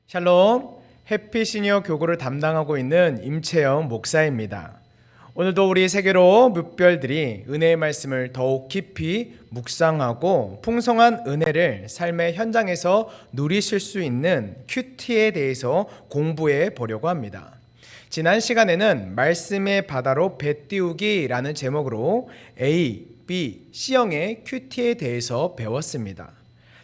샬롬, 해피 시니어 교구를 담당하고 있는 임채영 목사입니다. 오늘도 우리 세계로 묵별들이 은혜의 말씀을 더욱 깊이 묵상하고 풍성한 은혜를 삶의 현장에서 누리실 수 있는 큐티에 대해서 공부해 보려고 합니다. 지난 시간에는 말씀의 바다로 배 띄우기라는 제목으로 A, B, C형의 큐티에 대해서 배웠습니다.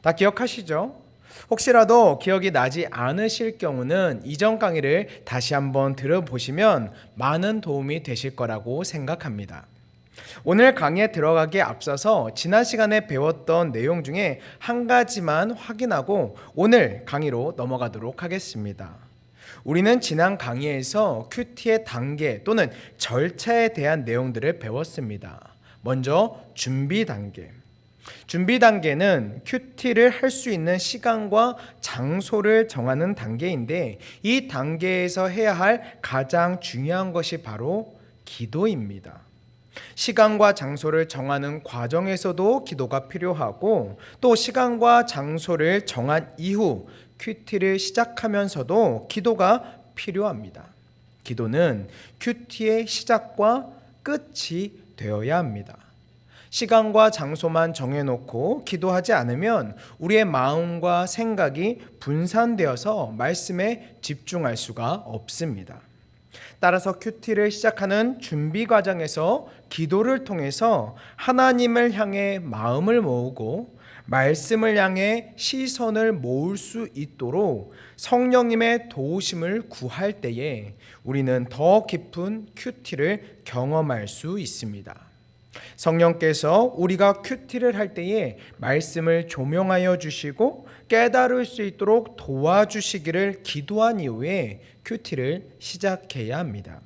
다 기억하시죠? 혹시라도 기억이 나지 않으실 경우는 이전 강의를 다시 한번 들어보시면 많은 도움이 되실 거라고 생각합니다. 오늘 강의에 들어가기에 앞서서 지난 시간에 배웠던 내용 중에 한 가지만 확인하고 오늘 강의로 넘어가도록 하겠습니다. 우리는 지난 강의에서 큐티의 단계 또는 절차에 대한 내용들을 배웠습니다. 먼저 준비 단계. 준비 단계는 큐티를 할 수 있는 시간과 장소를 정하는 단계인데 이 단계에서 해야 할 가장 중요한 것이 바로 기도입니다. 시간과 장소를 정하는 과정에서도 기도가 필요하고 또 시간과 장소를 정한 이후 큐티를 시작하면서도 기도가 필요합니다. 기도는 큐티의 시작과 끝이 되어야 합니다. 시간과 장소만 정해놓고 기도하지 않으면 우리의 마음과 생각이 분산되어서 말씀에 집중할 수가 없습니다. 따라서 큐티를 시작하는 준비 과정에서 기도를 통해서 하나님을 향해 마음을 모으고 말씀을 향해 시선을 모을 수 있도록 성령님의 도우심을 구할 때에 우리는 더 깊은 큐티를 경험할 수 있습니다. 성령께서 우리가 큐티를 할 때에 말씀을 조명하여 주시고 깨달을 수 있도록 도와주시기를 기도한 이후에 큐티를 시작해야 합니다.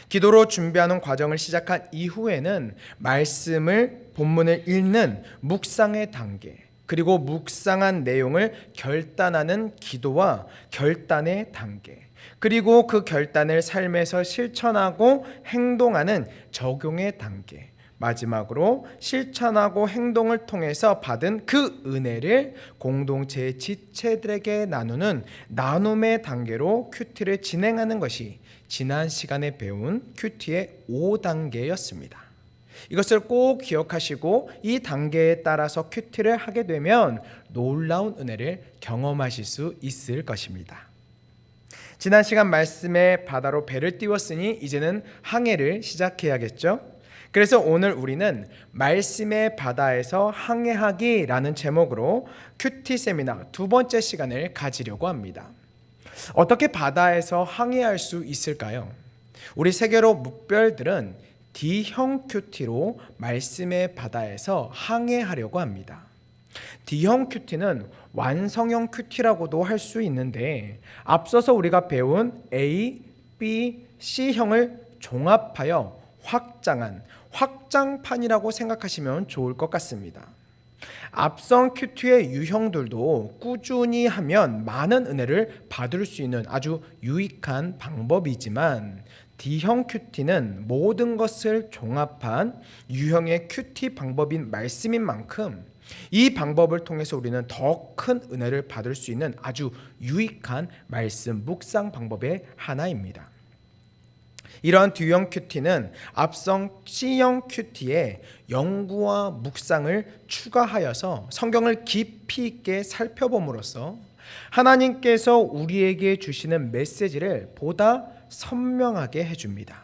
기도로 준비하는 과정을 시작한 이후에는 말씀을 본문을 읽는 묵상의 단계 그리고 묵상한 내용을 결단하는 기도와 결단의 단계 그리고 그 결단을 삶에서 실천하고 행동하는 적용의 단계 마지막으로 실천하고 행동을 통해서 받은 그 은혜를 공동체의 지체들에게 나누는 나눔의 단계로 큐티를 진행하는 것이 지난 시간에 배운 큐티의 5단계였습니다. 이것을 꼭 기억하시고 이 단계에 따라서 큐티를 하게 되면 놀라운 은혜를 경험하실 수 있을 것입니다. 지난 시간 말씀에 바다로 배를 띄웠으니 이제는 항해를 시작해야겠죠? 그래서 오늘 우리는 말씀의 바다에서 항해하기라는 제목으로 큐티 세미나 두 번째 시간을 가지려고 합니다. 어떻게 바다에서 항해할 수 있을까요? 우리 세계로 묵별들은 D형 큐티로 말씀의 바다에서 항해하려고 합니다. D형 큐티는 완성형 큐티라고도 할 수 있는데 앞서서 우리가 배운 A, B, C형을 종합하여 확장한 확장판이라고 생각하시면 좋을 것 같습니다. 앞선 큐티의 유형들도 꾸준히 하면 많은 은혜를 받을 수 있는 아주 유익한 방법이지만 D형 큐티는 모든 것을 종합한 유형의 큐티 방법인 말씀인 만큼 이 방법을 통해서 우리는 더 큰 은혜를 받을 수 있는 아주 유익한 말씀 묵상 방법의 하나입니다. 이러한 D형 큐티는 앞선 C형 큐티에 연구와 묵상을 추가하여서 성경을 깊이 있게 살펴봄으로써 하나님께서 우리에게 주시는 메시지를 보다 선명하게 해줍니다.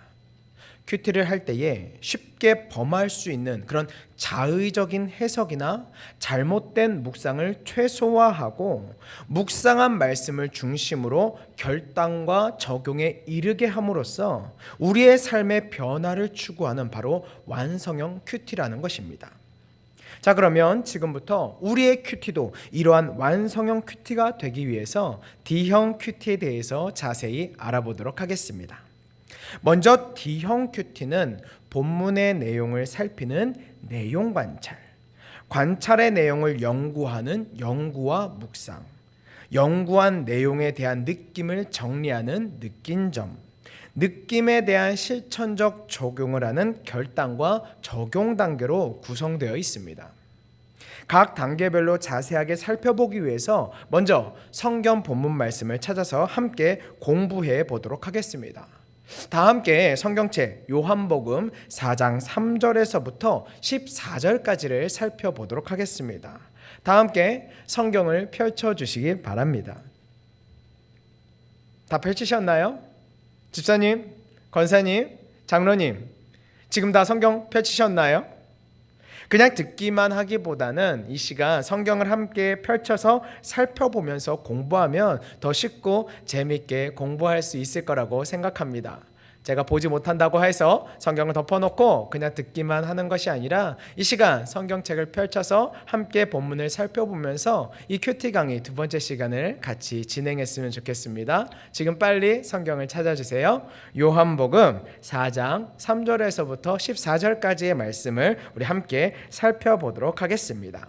큐티를 할 때에 쉽게 범할 수 있는 그런 자의적인 해석이나 잘못된 묵상을 최소화하고 묵상한 말씀을 중심으로 결단과 적용에 이르게 함으로써 우리의 삶의 변화를 추구하는 바로 완성형 큐티라는 것입니다. 자, 그러면 지금부터 우리의 큐티도 이러한 완성형 큐티가 되기 위해서 D형 큐티에 대해서 자세히 알아보도록 하겠습니다. 먼저 D형 큐티는 본문의 내용을 살피는 내용 관찰, 관찰의 내용을 연구하는 연구와 묵상, 연구한 내용에 대한 느낌을 정리하는 느낀 점, 느낌에 대한 실천적 적용을 하는 결단과 적용 단계로 구성되어 있습니다. 각 단계별로 자세하게 살펴보기 위해서 먼저 성경 본문 말씀을 찾아서 함께 공부해 보도록 하겠습니다. 다 함께 성경책 요한복음 4장 3절에서부터 14절까지를 살펴보도록 하겠습니다. 다 함께 성경을 펼쳐주시기 바랍니다. 다 펼치셨나요? 집사님, 권사님, 장로님, 지금 다 성경 펼치셨나요? 그냥 듣기만 하기보다는 이 시간 성경을 함께 펼쳐서 살펴보면서 공부하면 더 쉽고 재밌게 공부할 수 있을 거라고 생각합니다. 제가 보지 못한다고 해서 성경을 덮어놓고 그냥 듣기만 하는 것이 아니라 이 시간 성경책을 펼쳐서 함께 본문을 살펴보면서 이 큐티 강의 두 번째 시간을 같이 진행했으면 좋겠습니다. 지금 빨리 성경을 찾아주세요. 요한복음 4장 3절에서부터 14절까지의 말씀을 우리 함께 살펴보도록 하겠습니다.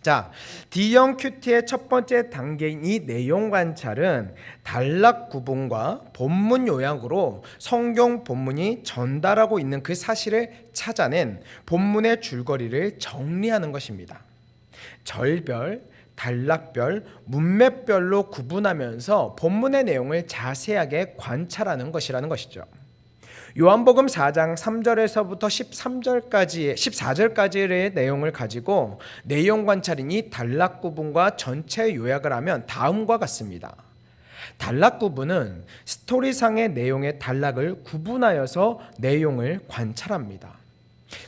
자, D형 큐티의 첫 번째 단계인 이 내용 관찰은 단락 구분과 본문 요약으로 성경 본문이 전달하고 있는 그 사실을 찾아낸 본문의 줄거리를 정리하는 것입니다. 절별, 단락별, 문맥별로 구분하면서 본문의 내용을 자세하게 관찰하는 것이라는 것이죠. 요한복음 4장 3절에서부터 14절까지의 내용을 가지고 내용 관찰이니 단락 구분과 전체 요약을 하면 다음과 같습니다. 단락 구분은 스토리상의 내용의 단락을 구분하여서 내용을 관찰합니다.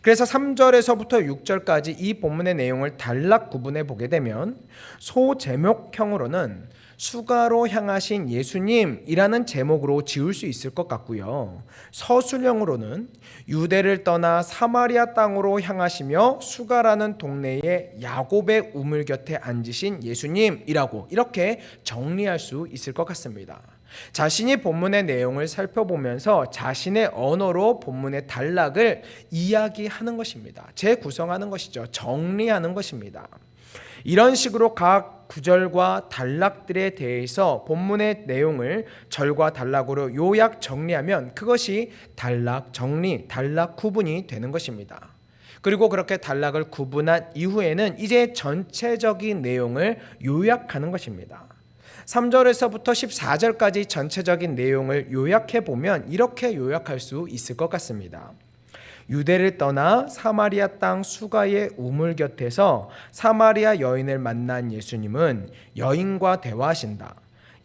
그래서 3절에서부터 6절까지 이 본문의 내용을 단락 구분해 보게 되면 소제목형으로는 수가로 향하신 예수님이라는 제목으로 지을 수 있을 것 같고요. 서술형으로는 유대를 떠나 사마리아 땅으로 향하시며 수가라는 동네에 야곱의 우물 곁에 앉으신 예수님이라고 이렇게 정리할 수 있을 것 같습니다. 자신이 본문의 내용을 살펴보면서 자신의 언어로 본문의 단락을 이야기하는 것입니다. 재구성하는 것이죠. 정리하는 것입니다. 이런 식으로 각 구절과 단락들에 대해서 본문의 내용을 절과 단락으로 요약 정리하면 그것이 단락 정리, 단락 구분이 되는 것입니다. 그리고 그렇게 단락을 구분한 이후에는 이제 전체적인 내용을 요약하는 것입니다. 3절에서부터 14절까지 전체적인 내용을 요약해 보면 이렇게 요약할 수 있을 것 같습니다. 유대를 떠나 사마리아 땅 수가의 우물 곁에서 사마리아 여인을 만난 예수님은 여인과 대화하신다.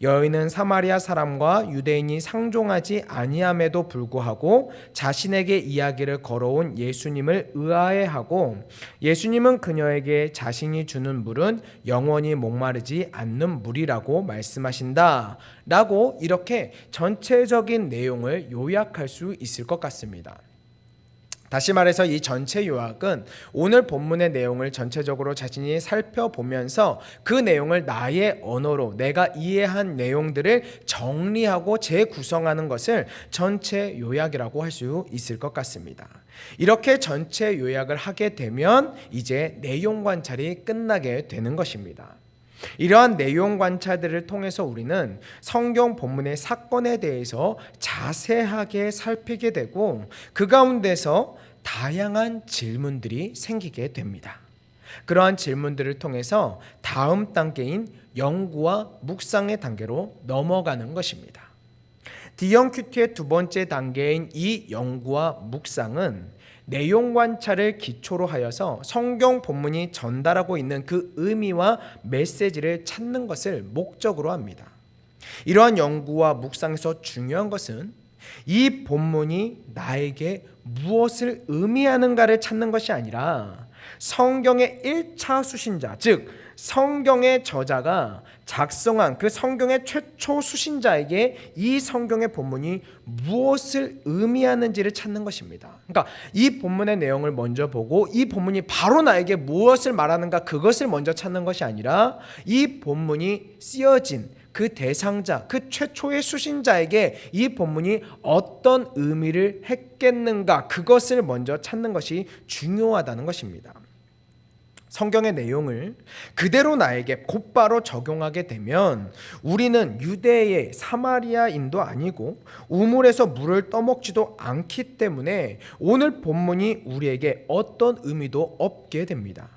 여인은 사마리아 사람과 유대인이 상종하지 아니함에도 불구하고 자신에게 이야기를 걸어온 예수님을 의아해하고 예수님은 그녀에게 자신이 주는 물은 영원히 목마르지 않는 물이라고 말씀하신다 라고 이렇게 전체적인 내용을 요약할 수 있을 것 같습니다. 다시 말해서 이 전체 요약은 오늘 본문의 내용을 전체적으로 자신이 살펴보면서 그 내용을 나의 언어로 내가 이해한 내용들을 정리하고 재구성하는 것을 전체 요약이라고 할 수 있을 것 같습니다. 이렇게 전체 요약을 하게 되면 이제 내용 관찰이 끝나게 되는 것입니다. 이러한 내용 관찰들을 통해서 우리는 성경 본문의 사건에 대해서 자세하게 살피게 되고 그 가운데서 다양한 질문들이 생기게 됩니다. 그러한 질문들을 통해서 다음 단계인 연구와 묵상의 단계로 넘어가는 것입니다. D형 큐티의 두 번째 단계인 이 연구와 묵상은 내용 관찰을 기초로 하여서 성경 본문이 전달하고 있는 그 의미와 메시지를 찾는 것을 목적으로 합니다. 이러한 연구와 묵상에서 중요한 것은 이 본문이 나에게 무엇을 의미하는가를 찾는 것이 아니라 성경의 1차 수신자, 즉 성경의 저자가 작성한 그 성경의 최초 수신자에게 이 성경의 본문이 무엇을 의미하는지를 찾는 것입니다. 그러니까 이 본문의 내용을 먼저 보고 이 본문이 바로 나에게 무엇을 말하는가 그것을 먼저 찾는 것이 아니라 이 본문이 쓰여진 그 대상자, 그 최초의 수신자에게 이 본문이 어떤 의미를 했겠는가 그것을 먼저 찾는 것이 중요하다는 것입니다. 성경의 내용을 그대로 나에게 곧바로 적용하게 되면 우리는 유대의 사마리아인도 아니고 우물에서 물을 떠먹지도 않기 때문에 오늘 본문이 우리에게 어떤 의미도 없게 됩니다.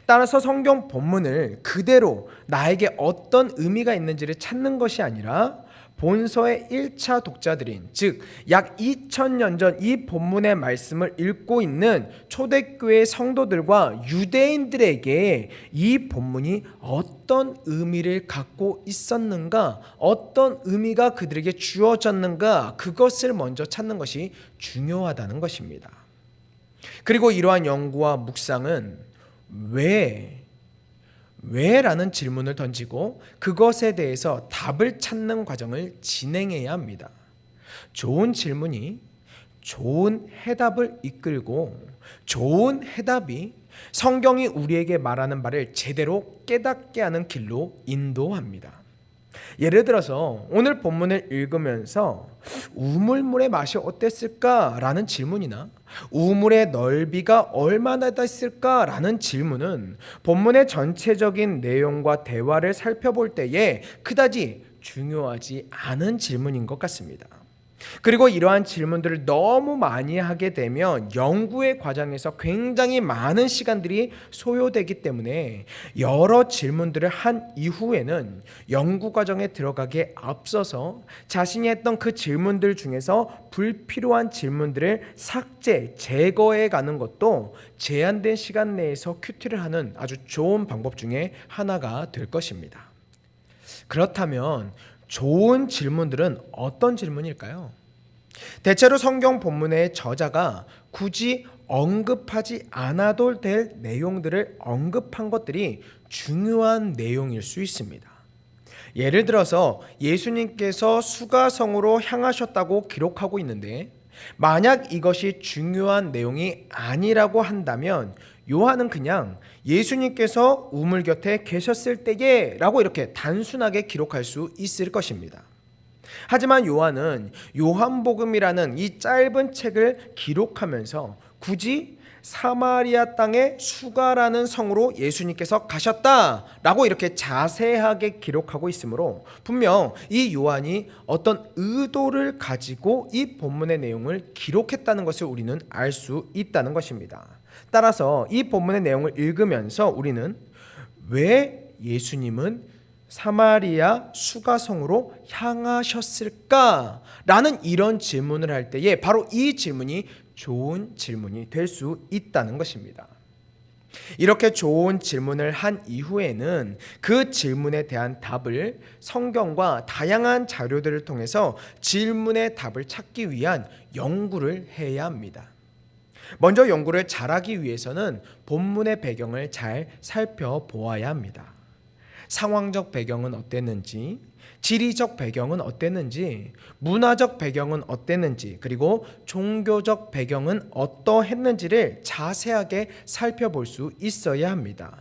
따라서 성경 본문을 그대로 나에게 어떤 의미가 있는지를 찾는 것이 아니라 본서의 1차 독자들인, 즉 약 2000년 전 이 본문의 말씀을 읽고 있는 초대교회 성도들과 유대인들에게 이 본문이 어떤 의미를 갖고 있었는가, 어떤 의미가 그들에게 주어졌는가, 그것을 먼저 찾는 것이 중요하다는 것입니다. 그리고 이러한 연구와 묵상은 왜라는 질문을 던지고 그것에 대해서 답을 찾는 과정을 진행해야 합니다. 좋은 질문이 좋은 해답을 이끌고 좋은 해답이 성경이 우리에게 말하는 바를 제대로 깨닫게 하는 길로 인도합니다. 예를 들어서 오늘 본문을 읽으면서 우물물의 맛이 어땠을까라는 질문이나 우물의 넓이가 얼마나 됐을까라는 질문은 본문의 전체적인 내용과 대화를 살펴볼 때에 그다지 중요하지 않은 질문인 것 같습니다. 그리고 이러한 질문들을 너무 많이 하게 되면 연구의 과정에서 굉장히 많은 시간들이 소요되기 때문에 여러 질문들을 한 이후에는 연구 과정에 들어가기에 앞서서 자신이 했던 그 질문들 중에서 불필요한 질문들을 삭제, 제거해 가는 것도 제한된 시간 내에서 큐티를 하는 아주 좋은 방법 중에 하나가 될 것입니다. 그렇다면 좋은 질문들은 어떤 질문일까요? 대체로 성경 본문의 저자가 굳이 언급하지 않아도 될 내용들을 언급한 것들이 중요한 내용일 수 있습니다. 예를 들어서 예수님께서 수가성으로 향하셨다고 기록하고 있는데 만약 이것이 중요한 내용이 아니라고 한다면 요한은 그냥 예수님께서 우물 곁에 계셨을 때에 라고 이렇게 단순하게 기록할 수 있을 것입니다. 하지만 요한은 요한복음이라는 이 짧은 책을 기록하면서 굳이 사마리아 땅의 수가라는 성으로 예수님께서 가셨다라고 이렇게 자세하게 기록하고 있으므로 분명 이 요한이 어떤 의도를 가지고 이 본문의 내용을 기록했다는 것을 우리는 알 수 있다는 것입니다. 따라서 이 본문의 내용을 읽으면서 우리는 왜 예수님은 사마리아 수가성으로 향하셨을까라는 이런 질문을 할 때에 바로 이 질문이 좋은 질문이 될 수 있다는 것입니다. 이렇게 좋은 질문을 한 이후에는 그 질문에 대한 답을 성경과 다양한 자료들을 통해서 질문의 답을 찾기 위한 연구를 해야 합니다. 먼저 연구를 잘하기 위해서는 본문의 배경을 잘 살펴보아야 합니다. 상황적 배경은 어땠는지, 지리적 배경은 어땠는지, 문화적 배경은 어땠는지, 그리고 종교적 배경은 어떠했는지를 자세하게 살펴볼 수 있어야 합니다.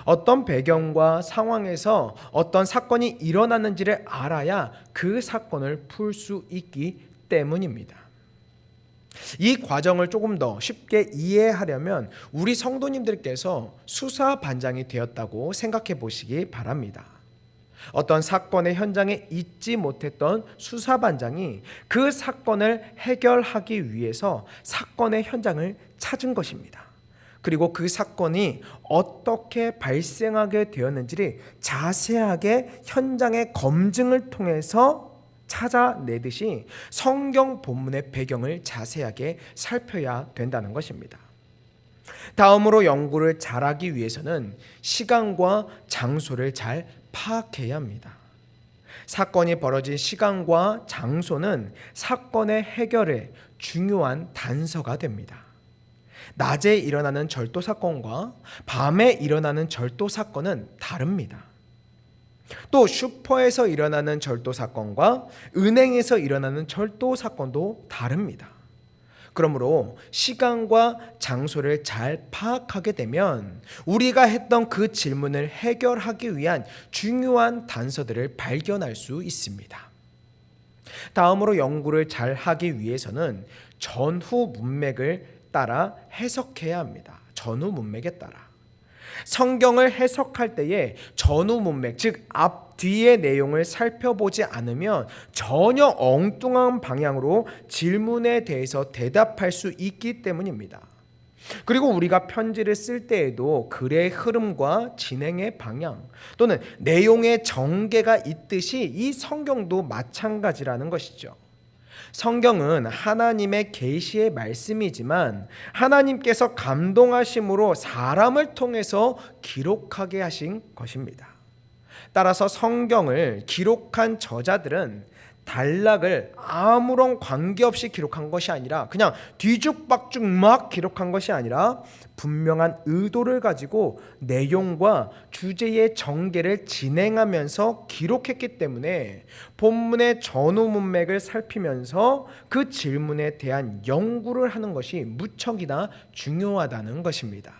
어떤 배경과 상황에서 어떤 사건이 일어났는지를 알아야 그 사건을 풀 수 있기 때문입니다. 이 과정을 조금 더 쉽게 이해하려면 우리 성도님들께서 수사반장이 되었다고 생각해 보시기 바랍니다. 어떤 사건의 현장에 있지 못했던 수사반장이 그 사건을 해결하기 위해서 사건의 현장을 찾은 것입니다. 그리고 그 사건이 어떻게 발생하게 되었는지를 자세하게 현장의 검증을 통해서 찾아내듯이 성경 본문의 배경을 자세하게 살펴야 된다는 것입니다. 다음으로 연구를 잘하기 위해서는 시간과 장소를 잘 파악해야 합니다. 사건이 벌어진 시간과 장소는 사건의 해결에 중요한 단서가 됩니다. 낮에 일어나는 절도 사건과 밤에 일어나는 절도 사건은 다릅니다. 또 슈퍼에서 일어나는 절도 사건과 은행에서 일어나는 절도 사건도 다릅니다. 그러므로 시간과 장소를 잘 파악하게 되면 우리가 했던 그 질문을 해결하기 위한 중요한 단서들을 발견할 수 있습니다. 다음으로 연구를 잘 하기 위해서는 전후 문맥을 따라 해석해야 합니다. 전후 문맥에 따라. 성경을 해석할 때에 전후 문맥, 즉 앞뒤의 내용을 살펴보지 않으면 전혀 엉뚱한 방향으로 질문에 대해서 대답할 수 있기 때문입니다. 그리고 우리가 편지를 쓸 때에도 글의 흐름과 진행의 방향 또는 내용의 전개가 있듯이 이 성경도 마찬가지라는 것이죠. 성경은 하나님의 계시의 말씀이지만 하나님께서 감동하심으로 사람을 통해서 기록하게 하신 것입니다. 따라서 성경을 기록한 저자들은 단락을 아무런 관계없이 기록한 것이 아니라 그냥 뒤죽박죽 막 기록한 것이 아니라 분명한 의도를 가지고 내용과 주제의 전개를 진행하면서 기록했기 때문에 본문의 전후 문맥을 살피면서 그 질문에 대한 연구를 하는 것이 무척이나 중요하다는 것입니다.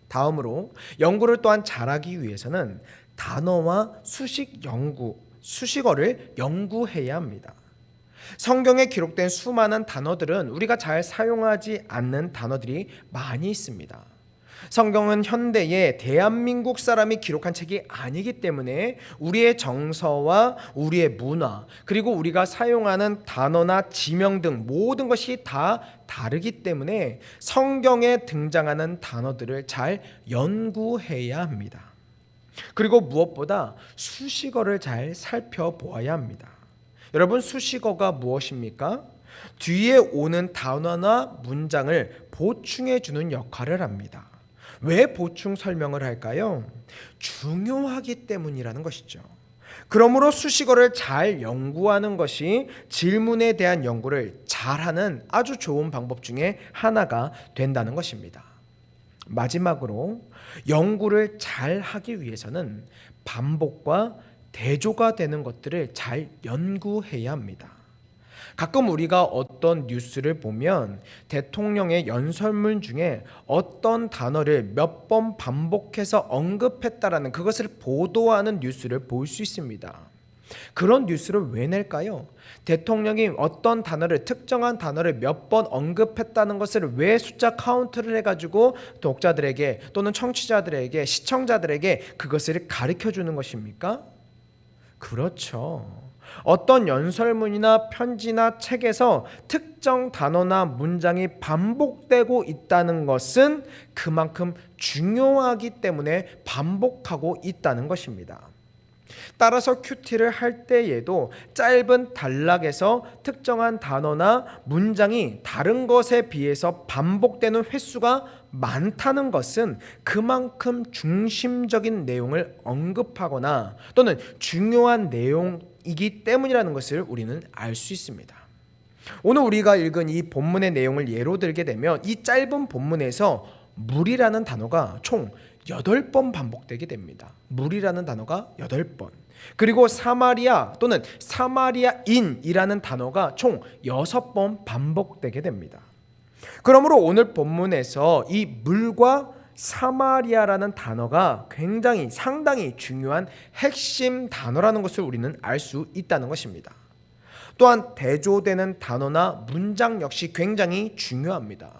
다음으로 연구를 또한 잘하기 위해서는 단어와 수식어를 연구해야 합니다. 성경에 기록된 수많은 단어들은 우리가 잘 사용하지 않는 단어들이 많이 있습니다. 성경은 현대의 대한민국 사람이 기록한 책이 아니기 때문에 우리의 정서와 우리의 문화 그리고 우리가 사용하는 단어나 지명 등 모든 것이 다 다르기 때문에 성경에 등장하는 단어들을 잘 연구해야 합니다. 그리고 무엇보다 수식어를 잘 살펴보아야 합니다. 여러분, 수식어가 무엇입니까? 뒤에 오는 단어나 문장을 보충해 주는 역할을 합니다. 왜 보충 설명을 할까요? 중요하기 때문이라는 것이죠. 그러므로 수식어를 잘 연구하는 것이 질문에 대한 연구를 잘하는 아주 좋은 방법 중에 하나가 된다는 것입니다. 마지막으로 연구를 잘 하기 위해서는 반복과 대조가 되는 것들을 잘 연구해야 합니다. 가끔 우리가 어떤 뉴스를 보면 대통령의 연설문 중에 어떤 단어를 몇 번 반복해서 언급했다라는 그것을 보도하는 뉴스를 볼 수 있습니다. 그런 뉴스를 왜 낼까요? 대통령이 어떤 단어를 특정한 단어를 몇 번 언급했다는 것을 왜 숫자 카운트를 해가지고 독자들에게 또는 청취자들에게 시청자들에게 그것을 가르쳐 주는 것입니까? 그렇죠. 어떤 연설문이나 편지나 책에서 특정 단어나 문장이 반복되고 있다는 것은 그만큼 중요하기 때문에 반복하고 있다는 것입니다. 따라서 큐티를 할 때에도 짧은 단락에서 특정한 단어나 문장이 다른 것에 비해서 반복되는 횟수가 많다는 것은 그만큼 중심적인 내용을 언급하거나 또는 중요한 내용이기 때문이라는 것을 우리는 알 수 있습니다. 오늘 우리가 읽은 이 본문의 내용을 예로 들게 되면 이 짧은 본문에서 물이라는 단어가 총 8번 반복되게 됩니다. 물이라는 단어가 8번. 그리고 사마리아 또는 사마리아인이라는 단어가 총 6번 반복되게 됩니다. 그러므로 오늘 본문에서 이 물과 사마리아라는 단어가 상당히 중요한 핵심 단어라는 것을 우리는 알 수 있다는 것입니다. 또한 대조되는 단어나 문장 역시 굉장히 중요합니다.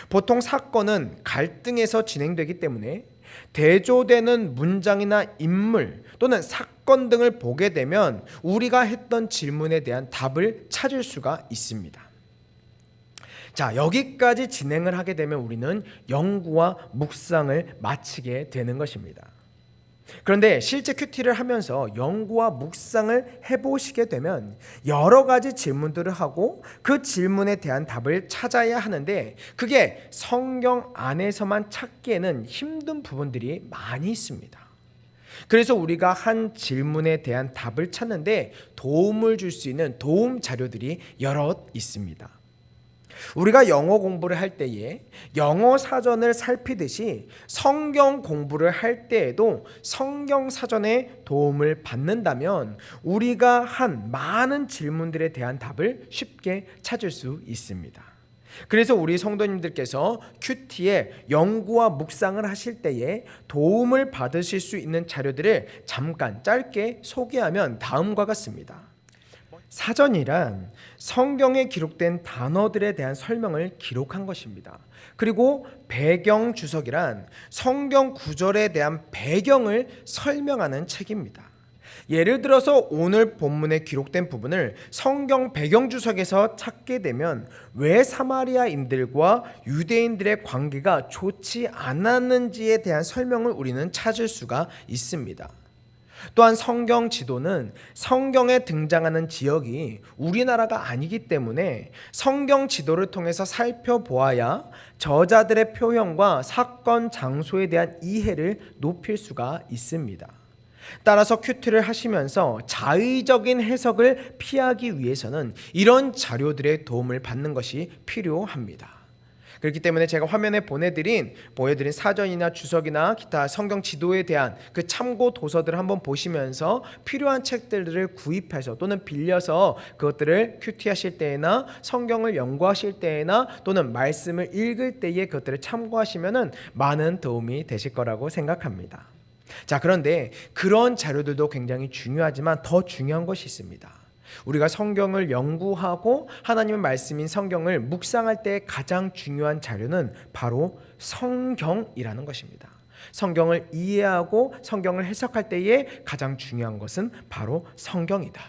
보통 사건은 갈등에서 진행되기 때문에 대조되는 문장이나 인물 또는 사건 등을 보게 되면 우리가 했던 질문에 대한 답을 찾을 수가 있습니다. 자, 여기까지 진행을 하게 되면 우리는 연구와 묵상을 마치게 되는 것입니다. 그런데 실제 큐티를 하면서 연구와 묵상을 해보시게 되면 여러 가지 질문들을 하고 그 질문에 대한 답을 찾아야 하는데 그게 성경 안에서만 찾기에는 힘든 부분들이 많이 있습니다. 그래서 우리가 한 질문에 대한 답을 찾는데 도움을 줄 수 있는 도움 자료들이 여럿 있습니다. 우리가 영어 공부를 할 때에 영어 사전을 살피듯이 성경 공부를 할 때에도 성경 사전의 도움을 받는다면 우리가 한 많은 질문들에 대한 답을 쉽게 찾을 수 있습니다. 그래서 우리 성도님들께서 큐티에 연구와 묵상을 하실 때에 도움을 받으실 수 있는 자료들을 잠깐 짧게 소개하면 다음과 같습니다. 사전이란 성경에 기록된 단어들에 대한 설명을 기록한 것입니다. 그리고 배경 주석이란 성경 구절에 대한 배경을 설명하는 책입니다. 예를 들어서 오늘 본문에 기록된 부분을 성경 배경 주석에서 찾게 되면 왜 사마리아인들과 유대인들의 관계가 좋지 않았는지에 대한 설명을 우리는 찾을 수가 있습니다. 또한 성경 지도는 성경에 등장하는 지역이 우리나라가 아니기 때문에 성경 지도를 통해서 살펴보아야 저자들의 표현과 사건 장소에 대한 이해를 높일 수가 있습니다. 따라서 큐티를 하시면서 자의적인 해석을 피하기 위해서는 이런 자료들의 도움을 받는 것이 필요합니다. 그렇기 때문에 제가 화면에 보여드린 사전이나 주석이나 기타 성경 지도에 대한 그 참고 도서들을 한번 보시면서 필요한 책들을 구입해서 또는 빌려서 그것들을 큐티 하실 때나 성경을 연구하실 때나 또는 말씀을 읽을 때에 그것들을 참고하시면 많은 도움이 되실 거라고 생각합니다. 자, 그런데 그런 자료들도 굉장히 중요하지만 더 중요한 것이 있습니다. 우리가 성경을 연구하고 하나님의 말씀인 성경을 묵상할 때 가장 중요한 자료는 바로 성경이라는 것입니다. 성경을 이해하고 성경을 해석할 때에 가장 중요한 것은 바로 성경이다.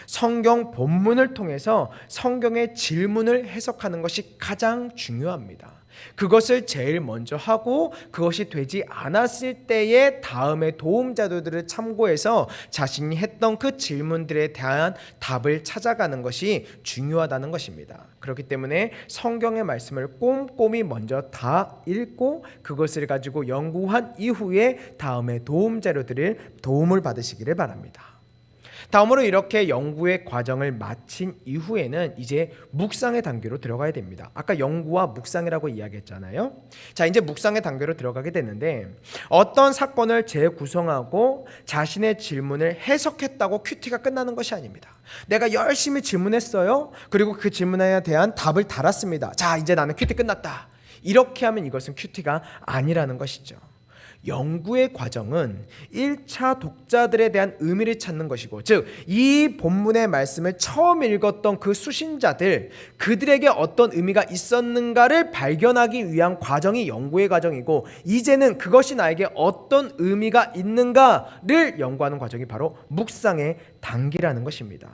성경 본문을 통해서 성경의 질문을 해석하는 것이 가장 중요합니다. 그것을 제일 먼저 하고 그것이 되지 않았을 때에 다음에 도움 자료들을 참고해서 자신이 했던 그 질문들에 대한 답을 찾아가는 것이 중요하다는 것입니다. 그렇기 때문에 성경의 말씀을 꼼꼼히 먼저 다 읽고 그것을 가지고 연구한 이후에 다음에 도움 자료들을 도움을 받으시기를 바랍니다. 다음으로 이렇게 연구의 과정을 마친 이후에는 이제 묵상의 단계로 들어가야 됩니다. 아까 연구와 묵상이라고 이야기했잖아요. 자, 이제 묵상의 단계로 들어가게 되는데 어떤 사건을 재구성하고 자신의 질문을 해석했다고 큐티가 끝나는 것이 아닙니다. 내가 열심히 질문했어요. 그리고 그 질문에 대한 답을 달았습니다. 자, 이제 나는 큐티 끝났다. 이렇게 하면 이것은 큐티가 아니라는 것이죠. 연구의 과정은 1차 독자들에 대한 의미를 찾는 것이고, 즉 이 본문의 말씀을 처음 읽었던 그 수신자들, 그들에게 어떤 의미가 있었는가를 발견하기 위한 과정이 연구의 과정이고, 이제는 그것이 나에게 어떤 의미가 있는가를 연구하는 과정이 바로 묵상의 단계라는 것입니다.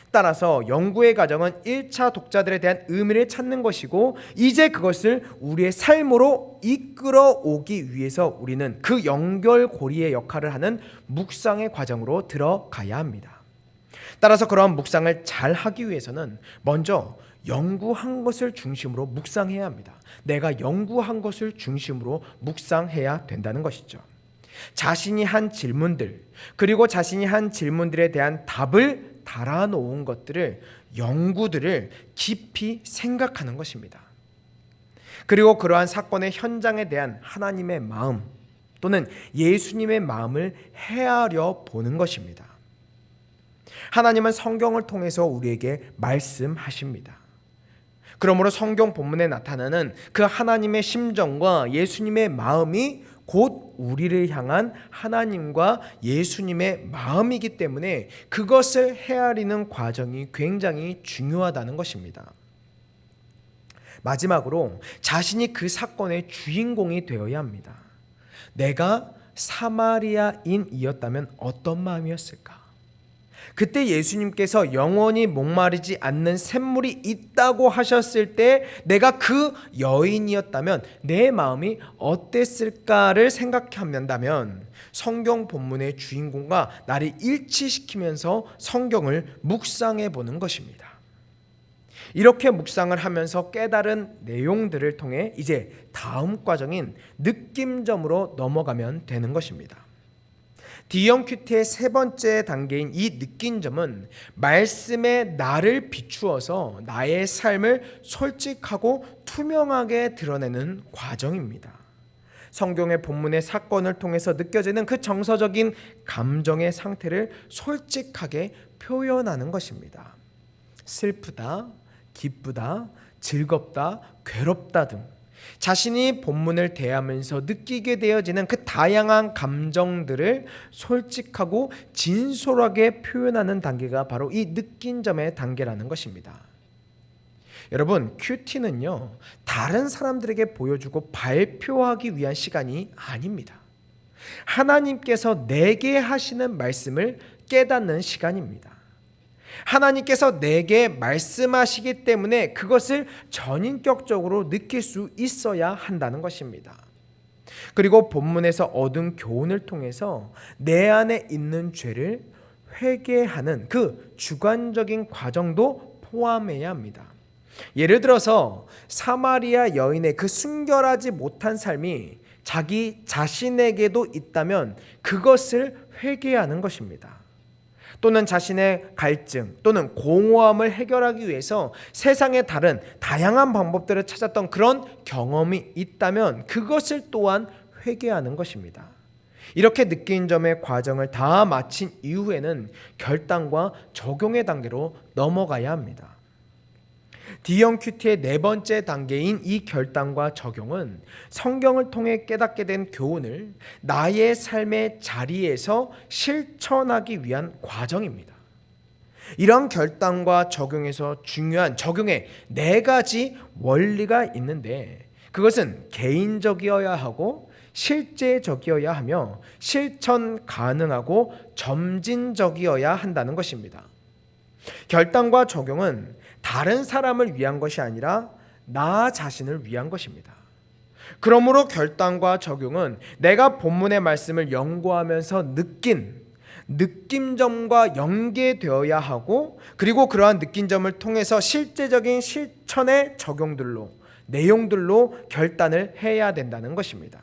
따라서 연구의 과정은 1차 독자들에 대한 의미를 찾는 것이고, 이제 그것을 우리의 삶으로 이끌어 오기 위해서 우리는 그 연결고리의 역할을 하는 묵상의 과정으로 들어가야 합니다. 따라서 그러한 묵상을 잘 하기 위해서는 먼저 연구한 것을 중심으로 묵상해야 합니다. 내가 연구한 것을 중심으로 묵상해야 된다는 것이죠. 자신이 한 질문들, 그리고 자신이 한 질문들에 대한 답을 달아놓은 것들을, 연구들을 깊이 생각하는 것입니다. 그리고 그러한 사건의 현장에 대한 하나님의 마음 또는 예수님의 마음을 헤아려 보는 것입니다. 하나님은 성경을 통해서 우리에게 말씀하십니다. 그러므로 성경 본문에 나타나는 그 하나님의 심정과 예수님의 마음이 곧 우리를 향한 하나님과 예수님의 마음이기 때문에 그것을 헤아리는 과정이 굉장히 중요하다는 것입니다. 마지막으로 자신이 그 사건의 주인공이 되어야 합니다. 내가 사마리아인이었다면 어떤 마음이었을까? 그때 예수님께서 영원히 목마르지 않는 샘물이 있다고 하셨을 때 내가 그 여인이었다면 내 마음이 어땠을까를 생각한다면 성경 본문의 주인공과 나를 일치시키면서 성경을 묵상해 보는 것입니다. 이렇게 묵상을 하면서 깨달은 내용들을 통해 이제 다음 과정인 느낌점으로 넘어가면 되는 것입니다. D형 큐티의 세 번째 단계인 이 느낀 점은 말씀에 나를 비추어서 나의 삶을 솔직하고 투명하게 드러내는 과정입니다. 성경의 본문의 사건을 통해서 느껴지는 그 정서적인 감정의 상태를 솔직하게 표현하는 것입니다. 슬프다, 기쁘다, 즐겁다, 괴롭다 등 자신이 본문을 대하면서 느끼게 되어지는 그 다양한 감정들을 솔직하고 진솔하게 표현하는 단계가 바로 이 느낀 점의 단계라는 것입니다. 여러분, 큐티는요, 다른 사람들에게 보여주고 발표하기 위한 시간이 아닙니다. 하나님께서 내게 하시는 말씀을 깨닫는 시간입니다. 하나님께서 내게 말씀하시기 때문에 그것을 전인격적으로 느낄 수 있어야 한다는 것입니다. 그리고 본문에서 얻은 교훈을 통해서 내 안에 있는 죄를 회개하는 그 주관적인 과정도 포함해야 합니다. 예를 들어서 사마리아 여인의 그 순결하지 못한 삶이 자기 자신에게도 있다면 그것을 회개하는 것입니다. 또는 자신의 갈증 또는 공허함을 해결하기 위해서 세상의 다른 다양한 방법들을 찾았던 그런 경험이 있다면 그것을 또한 회개하는 것입니다. 이렇게 느낀 점의 과정을 다 마친 이후에는 결단과 적용의 단계로 넘어가야 합니다. D형 큐티의 네 번째 단계인 이 결단과 적용은 성경을 통해 깨닫게 된 교훈을 나의 삶의 자리에서 실천하기 위한 과정입니다. 이런 결단과 적용에서 중요한 적용의 네 가지 원리가 있는데 그것은 개인적이어야 하고 실제적이어야 하며 실천 가능하고 점진적이어야 한다는 것입니다. 결단과 적용은 다른 사람을 위한 것이 아니라 나 자신을 위한 것입니다. 그러므로 결단과 적용은 내가 본문의 말씀을 연구하면서 느낀 느낌점과 연계되어야 하고 그리고 그러한 느낀점을 통해서 실제적인 실천의 적용들로 내용들로 결단을 해야 된다는 것입니다.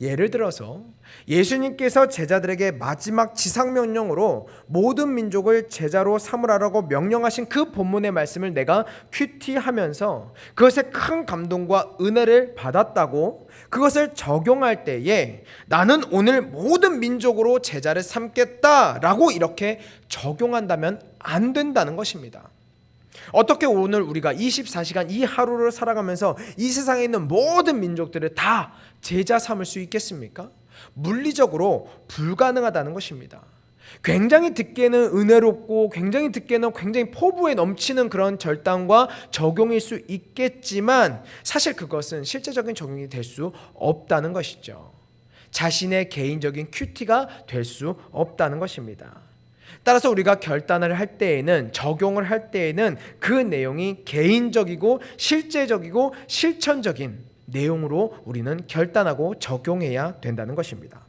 예를 들어서 예수님께서 제자들에게 마지막 지상명령으로 모든 민족을 제자로 삼으라고 명령하신 그 본문의 말씀을 내가 큐티하면서 그것에 큰 감동과 은혜를 받았다고 그것을 적용할 때에 나는 오늘 모든 민족으로 제자를 삼겠다라고 이렇게 적용한다면 안 된다는 것입니다. 어떻게 오늘 우리가 24시간 이 하루를 살아가면서 이 세상에 있는 모든 민족들을 다 제자 삼을 수 있겠습니까? 물리적으로 불가능하다는 것입니다. 굉장히 듣기에는 은혜롭고 굉장히 듣기에는 굉장히 포부에 넘치는 그런 결단과 적용일 수 있겠지만 사실 그것은 실제적인 적용이 될 수 없다는 것이죠. 자신의 개인적인 큐티가 될 수 없다는 것입니다. 따라서 우리가 결단을 할 때에는 적용을 할 때에는 그 내용이 개인적이고 실제적이고 실천적인 내용으로 우리는 결단하고 적용해야 된다는 것입니다.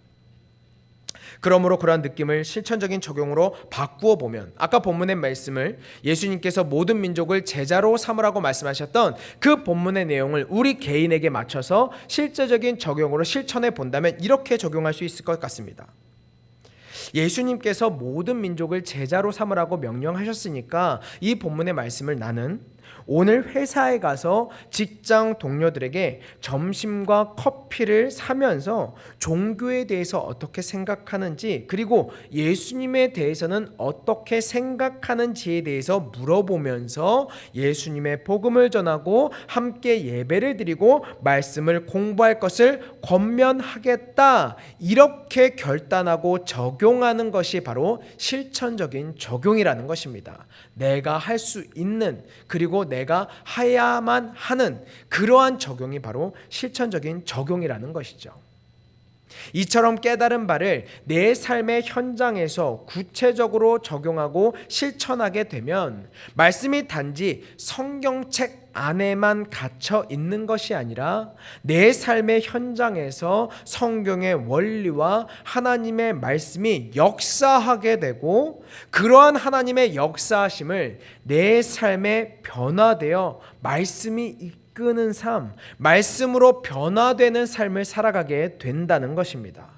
그러므로 그러한 느낌을 실천적인 적용으로 바꾸어 보면 아까 본문의 말씀을 예수님께서 모든 민족을 제자로 삼으라고 말씀하셨던 그 본문의 내용을 우리 개인에게 맞춰서 실제적인 적용으로 실천해 본다면 이렇게 적용할 수 있을 것 같습니다. 예수님께서 모든 민족을 제자로 삼으라고 명령하셨으니까 이 본문의 말씀을 나는 오늘 회사에 가서 직장 동료들에게 점심과 커피를 사면서 종교에 대해서 어떻게 생각하는지 그리고 예수님에 대해서는 어떻게 생각하는지에 대해서 물어보면서 예수님의 복음을 전하고 함께 예배를 드리고 말씀을 공부할 것을 권면하겠다 이렇게 결단하고 적용하는 것이 바로 실천적인 적용이라는 것입니다. 내가 할 수 있는 그리고 내가 해야만 하는 그러한 적용이 바로 실천적인 적용이라는 것이죠. 이처럼 깨달은 바를 내 삶의 현장에서 구체적으로 적용하고 실천하게 되면 말씀이 단지 성경책 안에만 갇혀 있는 것이 아니라 내 삶의 현장에서 성경의 원리와 하나님의 말씀이 역사하게 되고 그러한 하나님의 역사하심을 내 삶에 변화되어 말씀이 이끄는 삶, 말씀으로 변화되는 삶을 살아가게 된다는 것입니다.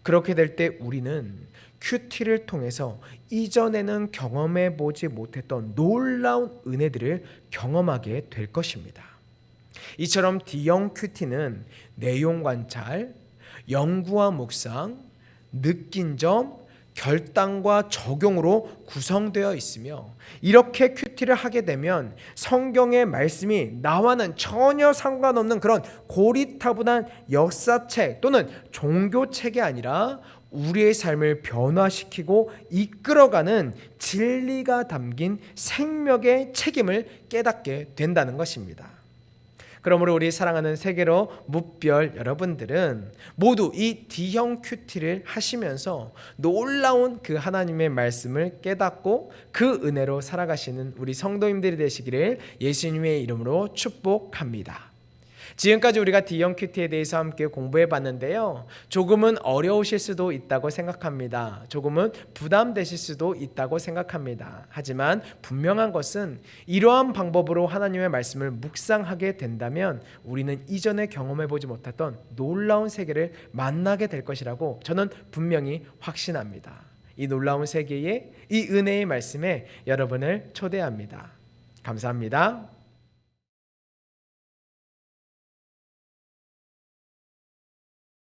그렇게 될 때 우리는 큐티를 통해서 이전에는 경험해 보지 못했던 놀라운 은혜들을 경험하게 될 것입니다. 이처럼 D형 큐티는 내용 관찰, 연구와 묵상, 느낀 점, 결단과 적용으로 구성되어 있으며 이렇게 큐티를 하게 되면 성경의 말씀이 나와는 전혀 상관없는 그런 고리타분한 역사책 또는 종교책이 아니라 우리의 삶을 변화시키고 이끌어가는 진리가 담긴 생명의 책임을 깨닫게 된다는 것입니다. 그러므로 우리 사랑하는 세계로 무별 여러분들은 모두 이 D형 큐티를 하시면서 놀라운 그 하나님의 말씀을 깨닫고 그 은혜로 살아가시는 우리 성도님들이 되시기를 예수님의 이름으로 축복합니다. 지금까지 우리가 D형 큐티에 대해서 함께 공부해 봤는데요. 조금은 어려우실 수도 있다고 생각합니다. 조금은 부담되실 수도 있다고 생각합니다. 하지만 분명한 것은 이러한 방법으로 하나님의 말씀을 묵상하게 된다면 우리는 이전에 경험해 보지 못했던 놀라운 세계를 만나게 될 것이라고 저는 분명히 확신합니다. 이 놀라운 세계에 이 은혜의 말씀에 여러분을 초대합니다. 감사합니다.